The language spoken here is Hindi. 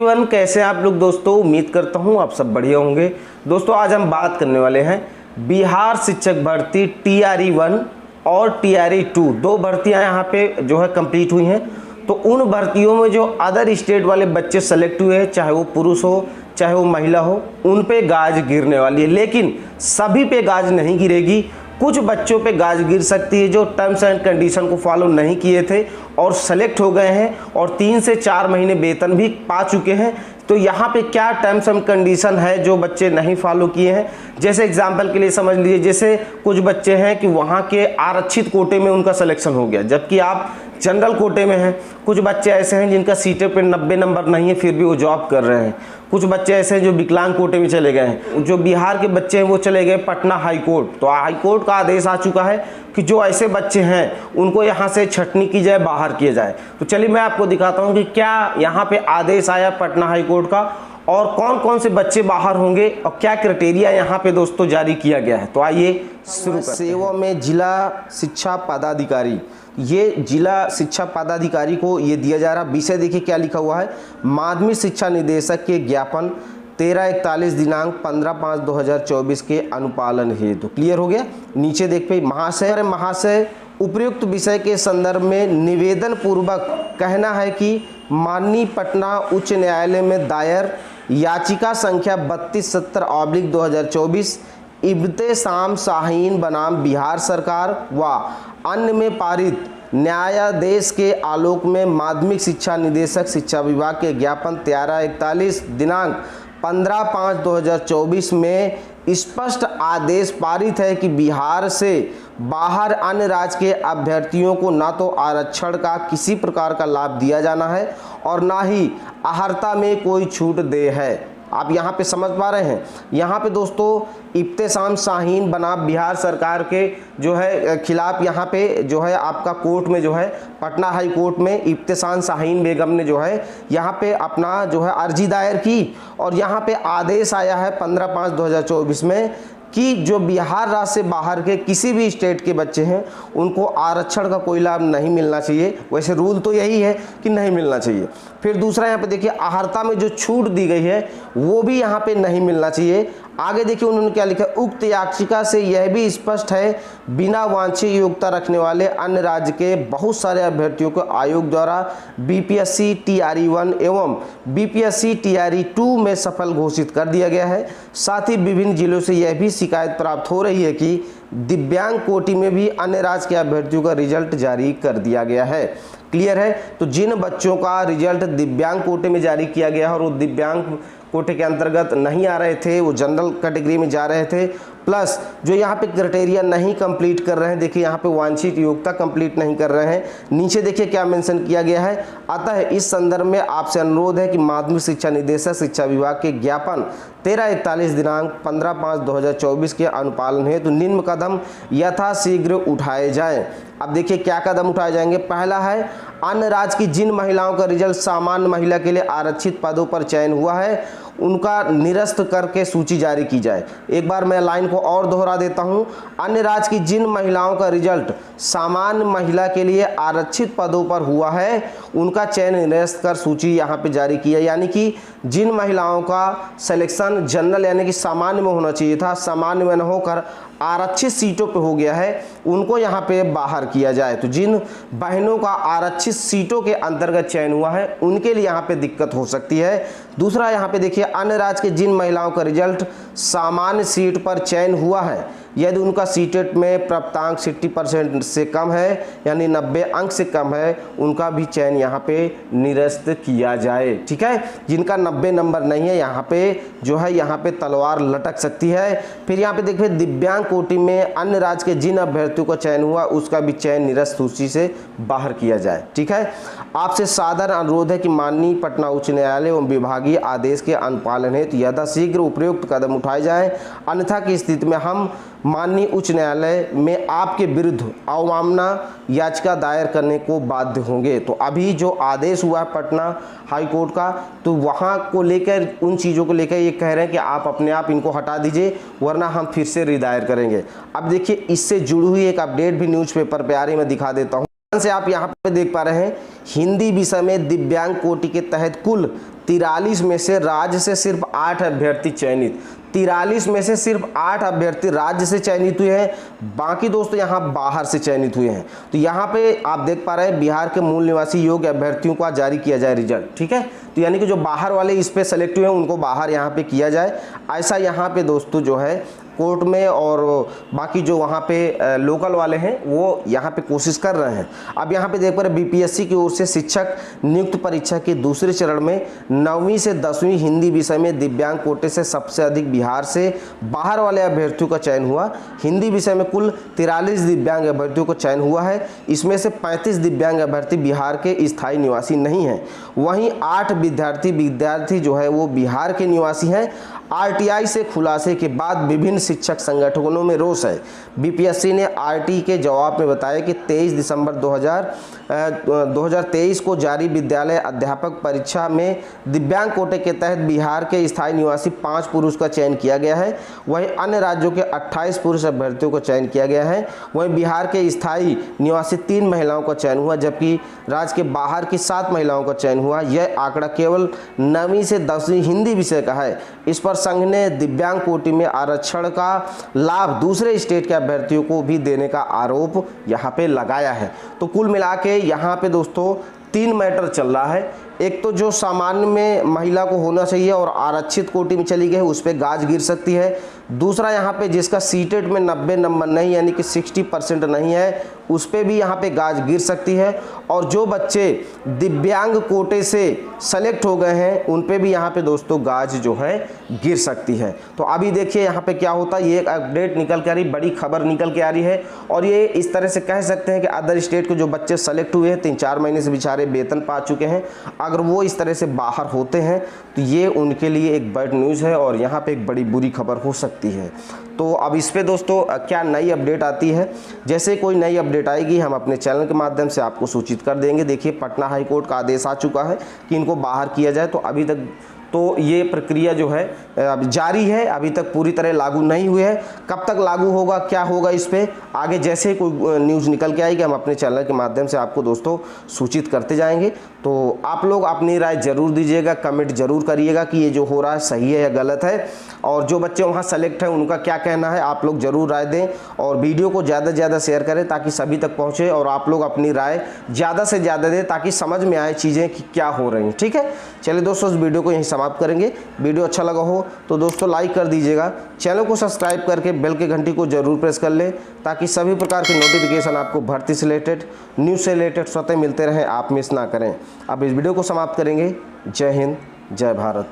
वन कैसे हैं आप लोग दोस्तों। उम्मीद करता हूं आप सब बढ़िया होंगे। दोस्तों आज हम बात करने वाले हैं बिहार शिक्षक भर्ती TRE 1 और TRE 2 दो भर्तियां यहां पे जो है कंप्लीट हुई हैं। तो उन भर्तियों में जो अदर स्टेट वाले बच्चे सेलेक्ट हुए हैं, चाहे वो पुरुष हो चाहे वो महिला हो, उन पे गाज गिरने वाली है। लेकिन सभी पे गाज नहीं गिरेगी, कुछ बच्चों पे गाज गिर सकती है जो टर्म्स एंड कंडीशन को फॉलो नहीं किए थे और सेलेक्ट हो गए हैं और 3 से 4 महीने वेतन भी पा चुके हैं। तो यहाँ पे क्या टर्म्स एंड कंडीशन है जो बच्चे नहीं फॉलो किए हैं। जैसे एग्जांपल के लिए समझ लीजिए, जैसे कुछ बच्चे हैं कि वहाँ के आरक्षित कोटे में उनका सिलेक्शन हो गया जबकि आप जनरल कोटे में हैं। कुछ बच्चे ऐसे हैं जिनका सीटें पे 90 नंबर नहीं है फिर भी वो जॉब कर रहे हैं। कुछ बच्चे ऐसे हैं जो विकलांग कोटे में चले गए हैं। जो बिहार के बच्चे हैं वो चले गए पटना हाई कोर्ट। तो हाई कोर्ट का आदेश आ चुका है कि जो ऐसे बच्चे हैं उनको यहाँ से छटनी की जाए, बाहर किया जाए। तो चलिए मैं आपको दिखाता हूँ कि क्या यहाँ पे आदेश आया पटना हाई कोर्ट का और कौन कौन से बच्चे बाहर होंगे और क्या क्राइटेरिया यहाँ पे दोस्तों जारी किया गया है। तो आइए शुरू करते हैं। सेवा में जिला शिक्षा पदाधिकारी, ये जिला शिक्षा पदाधिकारी को ये दिया जा रहा विषय देखिए क्या लिखा हुआ है। माध्यमिक शिक्षा निदेशक के ज्ञापन 1341 दिनांक 15/5/2024 के अनुपालन हेतु। तो क्लियर हो गया। नीचे देख पे महाशय उपयुक्त विषय के संदर्भ में निवेदन पूर्वक कहना है कि माननीय पटना उच्च न्यायालय में दायर याचिका संख्या 3270/2024 इब्तेसाम शाहीन बनाम बिहार सरकार व अन्य में पारित न्यायादेश के आलोक में माध्यमिक शिक्षा निदेशक शिक्षा विभाग के ज्ञापन 1341 दिनांक 15/5/2024 में स्पष्ट आदेश पारित है कि बिहार से बाहर अन्य राज्य के अभ्यर्थियों को ना तो आरक्षण का किसी प्रकार का लाभ दिया जाना है और ना ही अहर्ता में कोई छूट दे है। आप यहाँ पे समझ पा रहे हैं। यहाँ पे दोस्तों इब्तेसाम शाहीन बनाम बिहार सरकार के जो है खिलाफ यहाँ पे जो है आपका कोर्ट में जो है पटना हाई कोर्ट में इब्तेसाम शाहीन बेगम ने जो है यहाँ पे अपना जो है अर्जी दायर की और यहाँ पे आदेश आया है 15/5/2024 में कि जो बिहार राज्य से बाहर के किसी भी स्टेट के बच्चे हैं उनको आरक्षण का कोई लाभ नहीं मिलना चाहिए। वैसे रूल तो यही है कि नहीं मिलना चाहिए। फिर दूसरा यहाँ पे देखिए अहर्ता में जो छूट दी गई है वो भी यहाँ पे नहीं मिलना चाहिए। आगे देखिए उन्होंने क्या लिखा, उक्त याचिका से यह भी स्पष्ट है बिना वांछनीय योग्यता रखने वाले अन्य राज्य के बहुत सारे अभ्यर्थियों को आयोग द्वारा BPSC TRE 1 एवं BPSC TRE 2 में सफल घोषित कर दिया गया है। साथ ही विभिन्न जिलों से यह भी शिकायत प्राप्त हो रही है कि दिव्यांग कोटि में भी अन्य राज्य के अभ्यर्थियों का रिजल्ट जारी कर दिया गया है। क्लियर है। तो जिन बच्चों का रिजल्ट दिव्यांग कोटे में जारी किया गया है और वो दिव्यांग कोटे के अंतर्गत नहीं आ रहे थे, वो जनरल कैटेगरी में जा रहे थे, प्लस जो यहाँ पे क्राइटेरिया नहीं कंप्लीट कर रहे हैं, देखिए यहाँ पे वांछित योग्यता कंप्लीट नहीं कर रहे हैं। नीचे देखिए क्या मेंशन किया गया है। अतः इस संदर्भ में आपसे अनुरोध है कि माध्यमिक शिक्षा निदेशक शिक्षा विभाग के ज्ञापन 1341 दिनांक 15/5/2024 के अनुपालन हेतु निम्न कदम यथाशीघ्र उठाए जाएं। अब देखिए क्या कदम उठाए जाएंगे। पहला है अन्य राज्य की जिन महिलाओं का रिजल्ट सामान्य महिला के लिए आरक्षित पदों पर चयन हुआ है उनका निरस्त करके सूची जारी की जाए। एक बार मैं लाइन को और दोहरा देता हूं। अन्य राज्य की जिन महिलाओं का रिजल्ट सामान्य महिला के लिए आरक्षित पदों पर हुआ है उनका चयन निरस्त कर सूची यहां पे जारी की है। यानी कि जिन महिलाओं का सिलेक्शन जनरल यानी कि सामान्य में होना चाहिए था, सामान्य में न होकर आरक्षित सीटों पे हो गया है, उनको यहाँ पे बाहर किया जाए। तो जिन बहनों का आरक्षित सीटों के अंतर्गत चयन हुआ है उनके लिए यहाँ पे दिक्कत हो सकती है। दूसरा यहाँ पे देखिए अन्य राज्य के जिन महिलाओं का रिजल्ट सामान्य सीट पर चयन हुआ है यदि उनका सीटेट में प्राप्तांक 60% से कम है यानी 90 अंक से कम है उनका भी चयन यहाँ पे निरस्त किया जाए। ठीक है। जिनका 90 नंबर नहीं है यहाँ पे जो है यहाँ पे तलवार लटक सकती है। फिर यहाँ पे देखिए दिव्यांग कोटि में अन्य राज्य के जिन अभ्यर्थियों का चयन हुआ उसका भी चयन निरस्त सूची से बाहर किया जाए। ठीक है। आपसे सादर अनुरोध है कि माननीय पटना उच्च न्यायालय एवं विभागीय आदेश के अनुपालन हेतु यथाशीघ्र उपयुक्त कदम उठाए जाएं। अन्यथा की स्थिति में हम माननीय उच्च न्यायालय में आपके विरुद्ध अवमानना याचिका दायर करने को बाध्य होंगे। तो अभी जो आदेश हुआ है पटना हाई कोर्ट का, तो वहाँ को लेकर उन चीज़ों को लेकर ये कह रहे हैं कि आप अपने आप इनको हटा दीजिए वरना हम फिर से रिदायर करेंगे। अब देखिए इससे जुड़ी हुई एक अपडेट भी न्यूज़पेपर पे आ रही, मैं दिखा देता हूँ। से आप यहाँ पे देख पा रहे हैं हिंदी विषय में दिव्यांग कोटि के तहत कुल 43 में से राज्य से सिर्फ 8 अभ्यर्थी चयनित, 43 में से सिर्फ 8 अभ्यर्थी राज्य से चयनित हुए हैं, बाकी दोस्तों यहाँ बाहर से चयनित हुए हैं। तो यहाँ पे आप देख पा रहे हैं बिहार के मूल निवासी योग्य अभ्यर्थियों का जारी किया जाए रिजल्ट, ठीक है। तो यानी कि जो बाहर वाले इस पे सेलेक्ट हुए हैं उनको बाहर यहाँ पे किया जाए, ऐसा यहाँ पे दोस्तों जो है कोर्ट में और बाकी जो वहाँ पे लोकल वाले हैं वो यहाँ पे कोशिश कर रहे हैं। अब यहाँ पे देख पा रहे बीपीएससी की ओर से शिक्षक नियुक्त परीक्षा के दूसरे चरण में 9वीं से 10वीं हिंदी विषय में दिव्यांग कोटे से सबसे अधिक बिहार से बाहर वाले अभ्यर्थियों का चयन हुआ। हिंदी विषय में कुल 43 दिव्यांग अभ्यर्थियों का चयन हुआ है, इसमें से 35 दिव्यांग अभ्यर्थी बिहार के स्थायी निवासी नहीं हैं। वहीं 8 विद्यार्थी जो है वो बिहार के निवासी हैं। आरटीआई से खुलासे के बाद विभिन्न शिक्षक संगठनों में रोष है। बीपीएससी ने आरटी के जवाब में बताया कि 23 दिसंबर 2023 को जारी विद्यालय अध्यापक परीक्षा में दिव्यांग कोटे के तहत बिहार के स्थायी निवासी 5 पुरुष का चयन किया गया है। वहीं अन्य राज्यों के 28 पुरुष अभ्यर्थियों का चयन किया गया है। वहीं बिहार के स्थायी निवासी 3 महिलाओं का चयन हुआ, जबकि राज्य के बाहर की 7 महिलाओं का चयन हुआ। यह आंकड़ा केवल 9वीं से 10वीं हिंदी विषय का है। इस पर संघ ने दिव्यांग कोटि में आरक्षण का लाभ दूसरे स्टेट के अभ्यर्थियों को भी देने का आरोप यहाँ पे लगाया है। तो कुल मिला के यहाँ पे दोस्तों 3 मैटर चल रहा है। एक तो जो सामान्य में महिला को होना चाहिए और आरक्षित कोटि में चली गई उस पर गाज गिर सकती है। दूसरा यहाँ पे जिसका सीटेट में 90 नंबर नहीं यानी कि 60% नहीं है उस पर भी यहाँ पे गाज गिर सकती है। और जो बच्चे दिव्यांग कोटे से सेलेक्ट हो गए हैं उन पे भी यहाँ पे दोस्तों गाज जो है गिर सकती है। तो अभी देखिए यहाँ पे क्या होता है, ये एक अपडेट निकल के आ रही, बड़ी खबर निकल के आ रही है। और ये इस तरह से कह सकते हैं कि अदर स्टेट के जो बच्चे सेलेक्ट हुए हैं 3-4 महीने से बेचारे वेतन पा चुके हैं, अगर वो इस तरह से बाहर होते हैं तो ये उनके लिए एक बैड न्यूज़ है और यहाँ पे एक बड़ी बुरी खबर हो सकती है। तो अब इस पे दोस्तों क्या नई अपडेट आती है, जैसे कोई नई अपडेट आएगी हम अपने चैनल के माध्यम से आपको सूचित कर देंगे। देखिए पटना हाई कोर्ट का आदेश आ चुका है कि इनको बाहर किया जाए, तो अभी तक तो ये प्रक्रिया जो है अब जारी है, अभी तक पूरी तरह लागू नहीं हुई है। कब तक लागू होगा, क्या होगा, इस पे आगे जैसे कोई न्यूज़ निकल के आएगी हम अपने चैनल के माध्यम से आपको दोस्तों सूचित करते जाएंगे। तो आप लोग अपनी राय जरूर दीजिएगा, कमेंट जरूर करिएगा कि ये जो हो रहा है सही है या गलत है, और जो बच्चे वहाँ सेलेक्ट हैं उनका क्या कहना है आप लोग जरूर राय दें। और वीडियो को ज़्यादा से ज़्यादा शेयर करें ताकि सभी तक पहुँचे और आप लोग अपनी राय ज़्यादा से ज़्यादा दें ताकि समझ में आए चीज़ें कि क्या हो रही हैं। ठीक है, चलिए दोस्तों इस वीडियो को यहीं समाप्त करेंगे। वीडियो अच्छा लगा हो तो दोस्तों लाइक कर दीजिएगा, चैनल को सब्सक्राइब करके बेल के घंटी को जरूर प्रेस कर लें ताकि सभी प्रकार के नोटिफिकेशन आपको भर्ती से रिलेटेड, न्यूज़ से रिलेटेड स्वतः मिलते रहें, आप मिस ना करें। अब इस वीडियो को समाप्त करेंगे। जय हिंद, जय भारत।